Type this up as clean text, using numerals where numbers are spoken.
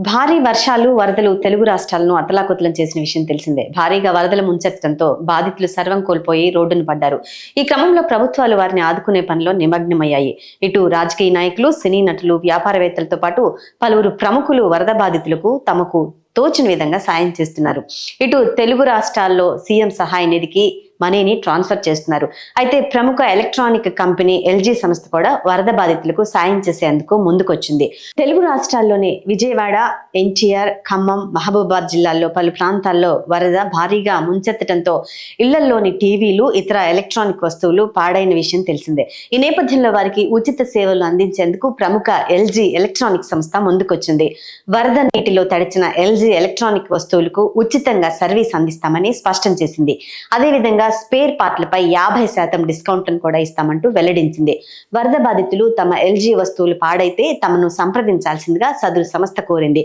భారీ వర్షాలు వరదలు తెలుగు రాష్ట్రాలను అతలాకుతలం చేసిన విషయం తెలిసిందే. భారీగా వరదలు ముంచెత్తడంతో బాధితులు సర్వం కోల్పోయి రోడ్డును పడ్డారు. ఈ క్రమంలో ప్రభుత్వాలు వారిని ఆదుకునే పనిలో నిమగ్నమయ్యాయి. ఇటు రాజకీయ నాయకులు, సినీ నటులు, వ్యాపారవేత్తలతో పాటు పలువురు ప్రముఖులు వరద బాధితులకు తమకు తోచిన విధంగా సాయం చేస్తున్నారు. ఇటు తెలుగు రాష్ట్రాల్లో సీఎం సహాయ నిధికి మనీని ట్రాన్స్ఫర్ చేస్తున్నారు. అయితే ప్రముఖ ఎలక్ట్రానిక్ కంపెనీ ఎల్జీ సంస్థ కూడా వరద బాధితులకు సాయం చేసేందుకు ముందుకొచ్చింది. తెలుగు రాష్ట్రాల్లోని విజయవాడ, ఎన్టీఆర్, ఖమ్మం, మహబూబాబాద్ జిల్లాల్లో పలు ప్రాంతాల్లో వరద భారీగా ముంచెత్తడంతో ఇళ్లలోని టీవీలు, ఇతర ఎలక్ట్రానిక్ వస్తువులు పాడైన విషయం తెలిసిందే. ఈ నేపథ్యంలో వారికి ఉచిత సేవలు అందించేందుకు ప్రముఖ ఎల్జీ ఎలక్ట్రానిక్ సంస్థ ముందుకొచ్చింది. వరద నీటిలో తడిచిన ఎల్జీ ఎలక్ట్రానిక్ వస్తువులకు ఉచితంగా సర్వీస్ అందిస్తామని స్పష్టం చేసింది. అదేవిధంగా స్పేర్ పార్ట్లపై 50% డిస్కౌంట్ కూడా ఇస్తామంటూ వెల్లడించింది. వరద బాధితులు తమ ఎల్జీ వస్తువులు పాడైతే తమను సంప్రదించాల్సిందిగా సదరు సంస్థ కోరింది.